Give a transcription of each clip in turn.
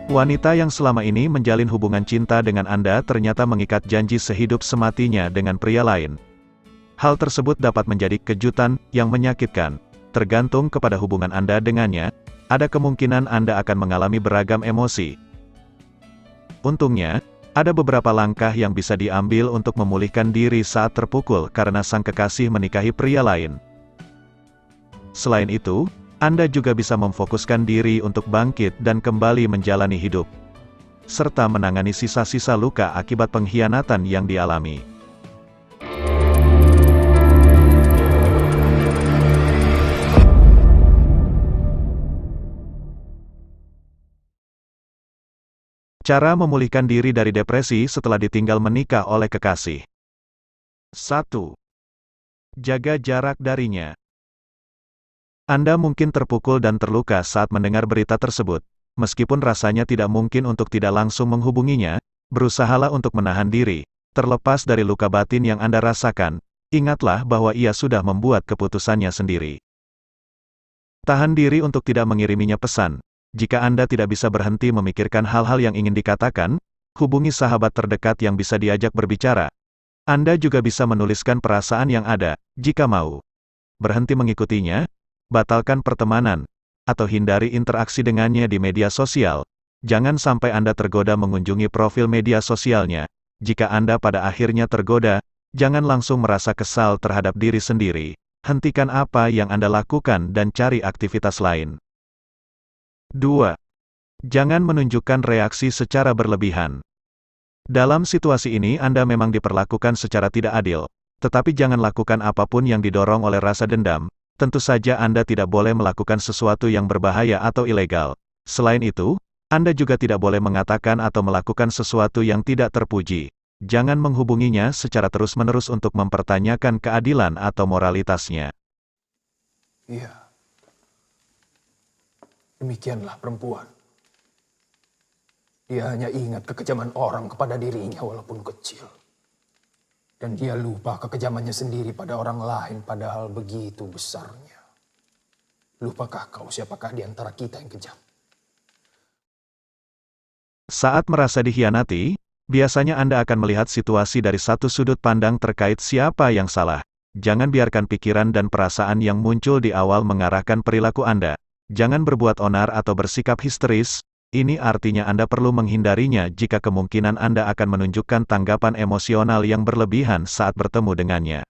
Wanita yang selama ini menjalin hubungan cinta dengan Anda ternyata mengikat janji sehidup sematinya dengan pria lain. Hal tersebut dapat menjadi kejutan yang menyakitkan. Tergantung kepada hubungan Anda dengannya, ada kemungkinan Anda akan mengalami beragam emosi. Untungnya, ada beberapa langkah yang bisa diambil untuk memulihkan diri saat terpukul karena sang kekasih menikahi pria lain. Selain itu, Anda juga bisa memfokuskan diri untuk bangkit dan kembali menjalani hidup, serta menangani sisa-sisa luka akibat pengkhianatan yang dialami. Cara memulihkan diri dari depresi setelah ditinggal menikah oleh kekasih. 1. Jaga jarak darinya. Anda mungkin terpukul dan terluka saat mendengar berita tersebut. Meskipun rasanya tidak mungkin untuk tidak langsung menghubunginya, berusahalah untuk menahan diri. Terlepas dari luka batin yang Anda rasakan, ingatlah bahwa ia sudah membuat keputusannya sendiri. Tahan diri untuk tidak mengiriminya pesan. Jika Anda tidak bisa berhenti memikirkan hal-hal yang ingin dikatakan, hubungi sahabat terdekat yang bisa diajak berbicara. Anda juga bisa menuliskan perasaan yang ada, jika mau. Berhenti mengikutinya, batalkan pertemanan, atau hindari interaksi dengannya di media sosial. Jangan sampai Anda tergoda mengunjungi profil media sosialnya. Jika Anda pada akhirnya tergoda, jangan langsung merasa kesal terhadap diri sendiri. Hentikan apa yang Anda lakukan dan cari aktivitas lain. 2. Jangan menunjukkan reaksi secara berlebihan. Dalam situasi ini Anda memang diperlakukan secara tidak adil, tetapi jangan lakukan apapun yang didorong oleh rasa dendam. Tentu saja Anda tidak boleh melakukan sesuatu yang berbahaya atau ilegal. Selain itu, Anda juga tidak boleh mengatakan atau melakukan sesuatu yang tidak terpuji. Jangan menghubunginya secara terus-menerus untuk mempertanyakan keadilan atau moralitasnya. Iya. Demikianlah perempuan. Dia hanya ingat kekejaman orang kepada dirinya walaupun kecil. Dan dia lupa kekejamannya sendiri pada orang lain padahal begitu besarnya. Lupakah kau siapakah di antara kita yang kejam? Saat merasa dikhianati, biasanya Anda akan melihat situasi dari satu sudut pandang terkait siapa yang salah. Jangan biarkan pikiran dan perasaan yang muncul di awal mengarahkan perilaku Anda. Jangan berbuat onar atau bersikap histeris. Ini artinya Anda perlu menghindarinya jika kemungkinan Anda akan menunjukkan tanggapan emosional yang berlebihan saat bertemu dengannya.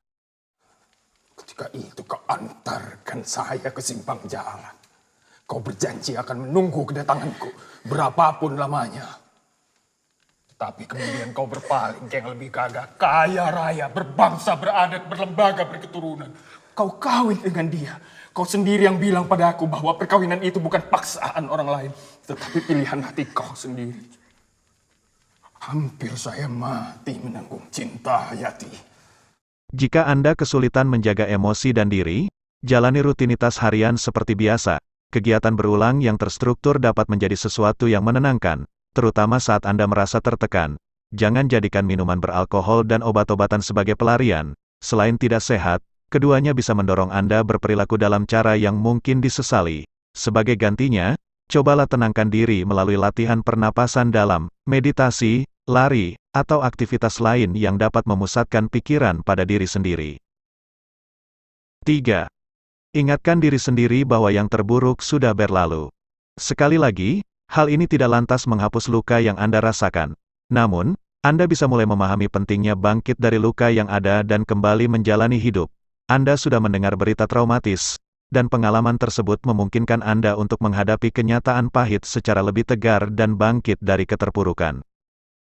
Ketika itu kau antarkan saya ke simpang jalan. Kau berjanji akan menunggu kedatanganku, berapapun lamanya. Tapi kemudian kau berpaling ke yang lebih gagah, kaya raya, berbangsa, beradat, berlembaga, berketurunan. Kau kawin dengan dia. Kau sendiri yang bilang pada aku bahwa perkawinan itu bukan paksaan orang lain, tetapi pilihan hati kau sendiri. Hampir saya mati menanggung cinta, Hayati. Jika Anda kesulitan menjaga emosi dan diri, jalani rutinitas harian seperti biasa. Kegiatan berulang yang terstruktur dapat menjadi sesuatu yang menenangkan, terutama saat Anda merasa tertekan. Jangan jadikan minuman beralkohol dan obat-obatan sebagai pelarian. Selain tidak sehat, keduanya bisa mendorong Anda berperilaku dalam cara yang mungkin disesali. Sebagai gantinya, cobalah tenangkan diri melalui latihan pernapasan dalam, meditasi, lari, atau aktivitas lain yang dapat memusatkan pikiran pada diri sendiri. 3. Ingatkan diri sendiri bahwa yang terburuk sudah berlalu. Sekali lagi, hal ini tidak lantas menghapus luka yang Anda rasakan. Namun, Anda bisa mulai memahami pentingnya bangkit dari luka yang ada dan kembali menjalani hidup. Anda sudah mendengar berita traumatis, dan pengalaman tersebut memungkinkan Anda untuk menghadapi kenyataan pahit secara lebih tegar dan bangkit dari keterpurukan.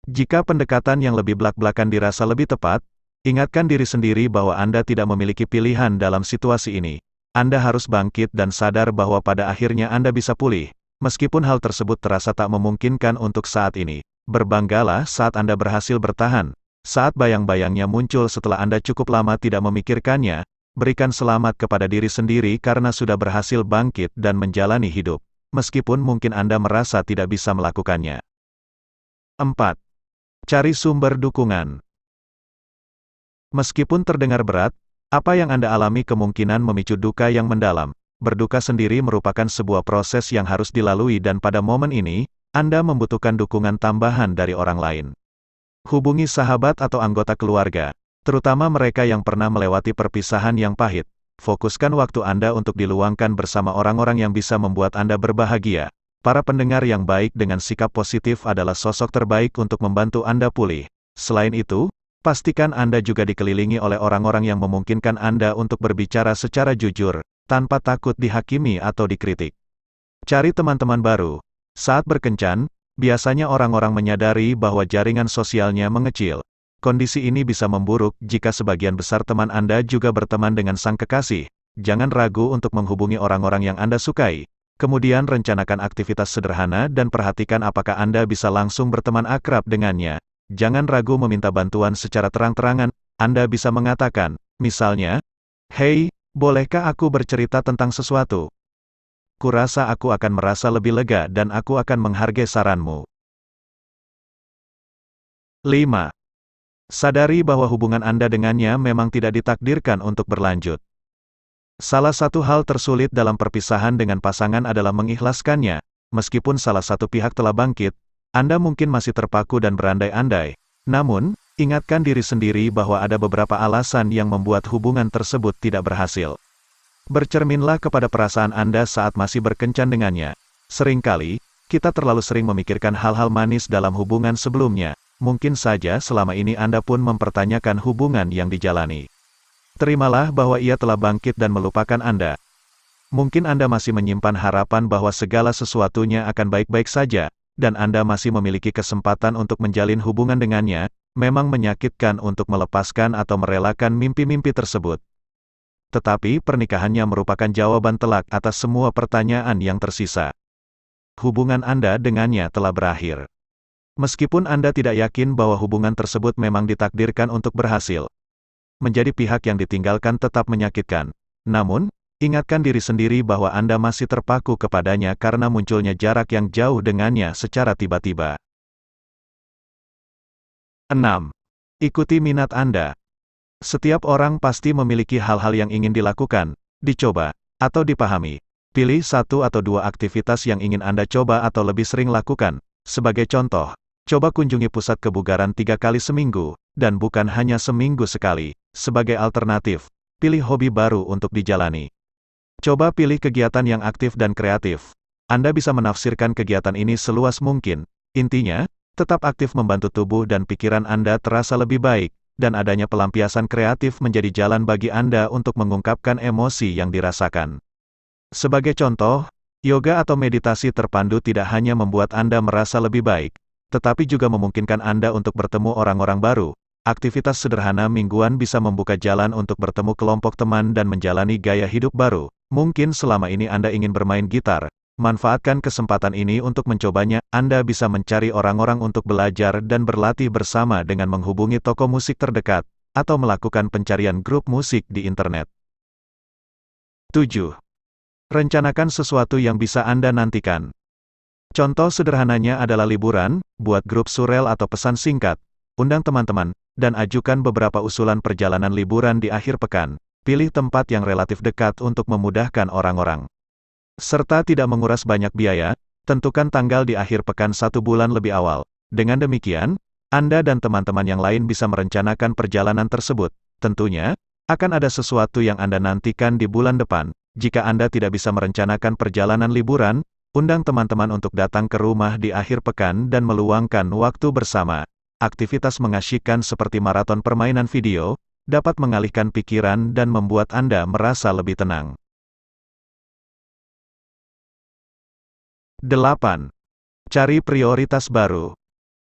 Jika pendekatan yang lebih blak-blakan dirasa lebih tepat, ingatkan diri sendiri bahwa Anda tidak memiliki pilihan dalam situasi ini. Anda harus bangkit dan sadar bahwa pada akhirnya Anda bisa pulih, meskipun hal tersebut terasa tak memungkinkan untuk saat ini. Berbanggalah saat Anda berhasil bertahan. Saat bayang-bayangnya muncul setelah Anda cukup lama tidak memikirkannya, berikan selamat kepada diri sendiri karena sudah berhasil bangkit dan menjalani hidup, meskipun mungkin Anda merasa tidak bisa melakukannya. 4. Cari sumber dukungan. Meskipun terdengar berat, apa yang Anda alami kemungkinan memicu duka yang mendalam. Berduka sendiri merupakan sebuah proses yang harus dilalui dan pada momen ini, Anda membutuhkan dukungan tambahan dari orang lain. Hubungi sahabat atau anggota keluarga, terutama mereka yang pernah melewati perpisahan yang pahit. Fokuskan waktu Anda untuk diluangkan bersama orang-orang yang bisa membuat Anda berbahagia. Para pendengar yang baik dengan sikap positif adalah sosok terbaik untuk membantu Anda pulih. Selain itu, pastikan Anda juga dikelilingi oleh orang-orang yang memungkinkan Anda untuk berbicara secara jujur, tanpa takut dihakimi atau dikritik. Cari teman-teman baru. Saat berkencan, biasanya orang-orang menyadari bahwa jaringan sosialnya mengecil. Kondisi ini bisa memburuk jika sebagian besar teman Anda juga berteman dengan sang kekasih. Jangan ragu untuk menghubungi orang-orang yang Anda sukai. Kemudian rencanakan aktivitas sederhana dan perhatikan apakah Anda bisa langsung berteman akrab dengannya. Jangan ragu meminta bantuan secara terang-terangan. Anda bisa mengatakan, misalnya, "Hei, bolehkah aku bercerita tentang sesuatu? Kurasa aku akan merasa lebih lega dan aku akan menghargai saranmu." 5. Sadari bahwa hubungan Anda dengannya memang tidak ditakdirkan untuk berlanjut. Salah satu hal tersulit dalam perpisahan dengan pasangan adalah mengikhlaskannya. Meskipun salah satu pihak telah bangkit, Anda mungkin masih terpaku dan berandai-andai. Namun, ingatkan diri sendiri bahwa ada beberapa alasan yang membuat hubungan tersebut tidak berhasil. Bercerminlah kepada perasaan Anda saat masih berkencan dengannya. Seringkali, kita terlalu sering memikirkan hal-hal manis dalam hubungan sebelumnya. Mungkin saja selama ini Anda pun mempertanyakan hubungan yang dijalani. Terimalah bahwa ia telah bangkit dan melupakan Anda. Mungkin Anda masih menyimpan harapan bahwa segala sesuatunya akan baik-baik saja, dan Anda masih memiliki kesempatan untuk menjalin hubungan dengannya. Memang menyakitkan untuk melepaskan atau merelakan mimpi-mimpi tersebut. Tetapi pernikahannya merupakan jawaban telak atas semua pertanyaan yang tersisa. Hubungan Anda dengannya telah berakhir. Meskipun Anda tidak yakin bahwa hubungan tersebut memang ditakdirkan untuk berhasil, menjadi pihak yang ditinggalkan tetap menyakitkan. Namun, ingatkan diri sendiri bahwa Anda masih terpaku kepadanya karena munculnya jarak yang jauh dengannya secara tiba-tiba. 6. Ikuti minat Anda. Setiap orang pasti memiliki hal-hal yang ingin dilakukan, dicoba, atau dipahami. Pilih satu atau dua aktivitas yang ingin Anda coba atau lebih sering lakukan. Sebagai contoh, coba kunjungi pusat kebugaran 3 kali seminggu, dan bukan hanya seminggu sekali. Sebagai alternatif, pilih hobi baru untuk dijalani. Coba pilih kegiatan yang aktif dan kreatif. Anda bisa menafsirkan kegiatan ini seluas mungkin. Intinya, tetap aktif membantu tubuh dan pikiran Anda terasa lebih baik. Dan adanya pelampiasan kreatif menjadi jalan bagi Anda untuk mengungkapkan emosi yang dirasakan. Sebagai contoh, yoga atau meditasi terpandu tidak hanya membuat Anda merasa lebih baik, tetapi juga memungkinkan Anda untuk bertemu orang-orang baru. Aktivitas sederhana mingguan bisa membuka jalan untuk bertemu kelompok teman dan menjalani gaya hidup baru. Mungkin selama ini Anda ingin bermain gitar. Manfaatkan kesempatan ini untuk mencobanya. Anda bisa mencari orang-orang untuk belajar dan berlatih bersama dengan menghubungi toko musik terdekat, atau melakukan pencarian grup musik di internet. 7. Rencanakan sesuatu yang bisa Anda nantikan. Contoh sederhananya adalah liburan, buat grup surel atau pesan singkat, undang teman-teman, dan ajukan beberapa usulan perjalanan liburan di akhir pekan. Pilih tempat yang relatif dekat untuk memudahkan orang-orang. Serta tidak menguras banyak biaya, tentukan tanggal di akhir pekan 1 bulan lebih awal. Dengan demikian, Anda dan teman-teman yang lain bisa merencanakan perjalanan tersebut. Tentunya, akan ada sesuatu yang Anda nantikan di bulan depan. Jika Anda tidak bisa merencanakan perjalanan liburan, undang teman-teman untuk datang ke rumah di akhir pekan dan meluangkan waktu bersama. Aktivitas mengasyikkan seperti maraton permainan video, dapat mengalihkan pikiran dan membuat Anda merasa lebih tenang. 8. Cari prioritas baru.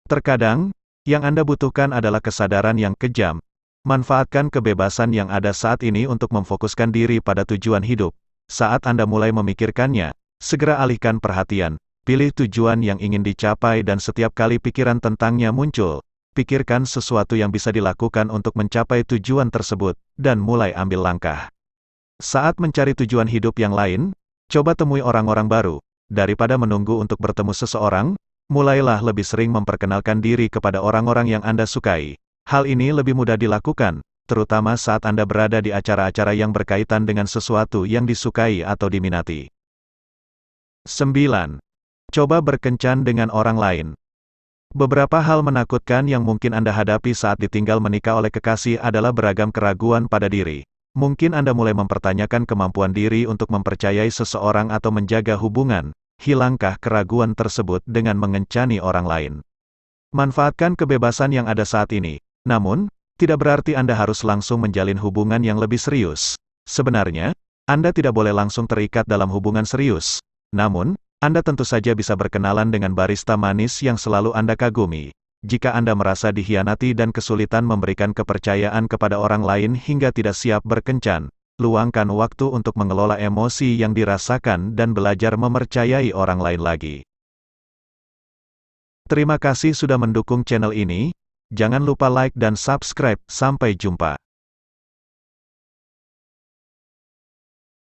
Terkadang, yang Anda butuhkan adalah kesadaran yang kejam. Manfaatkan kebebasan yang ada saat ini untuk memfokuskan diri pada tujuan hidup. Saat Anda mulai memikirkannya, segera alihkan perhatian. Pilih tujuan yang ingin dicapai dan setiap kali pikiran tentangnya muncul, pikirkan sesuatu yang bisa dilakukan untuk mencapai tujuan tersebut, dan mulai ambil langkah. Saat mencari tujuan hidup yang lain, coba temui orang-orang baru. Daripada menunggu untuk bertemu seseorang, mulailah lebih sering memperkenalkan diri kepada orang-orang yang Anda sukai. Hal ini lebih mudah dilakukan, terutama saat Anda berada di acara-acara yang berkaitan dengan sesuatu yang disukai atau diminati. 9. Coba berkencan dengan orang lain. Beberapa hal menakutkan yang mungkin Anda hadapi saat ditinggal menikah oleh kekasih adalah beragam keraguan pada diri. Mungkin Anda mulai mempertanyakan kemampuan diri untuk mempercayai seseorang atau menjaga hubungan. Hilangkah keraguan tersebut dengan mengencani orang lain? Manfaatkan kebebasan yang ada saat ini. Namun, tidak berarti Anda harus langsung menjalin hubungan yang lebih serius. Sebenarnya, Anda tidak boleh langsung terikat dalam hubungan serius. Namun, Anda tentu saja bisa berkenalan dengan barista manis yang selalu Anda kagumi. Jika Anda merasa dikhianati dan kesulitan memberikan kepercayaan kepada orang lain hingga tidak siap berkencan, luangkan waktu untuk mengelola emosi yang dirasakan dan belajar mempercayai orang lain lagi. Terima kasih sudah mendukung channel ini. Jangan lupa like dan subscribe. Sampai jumpa.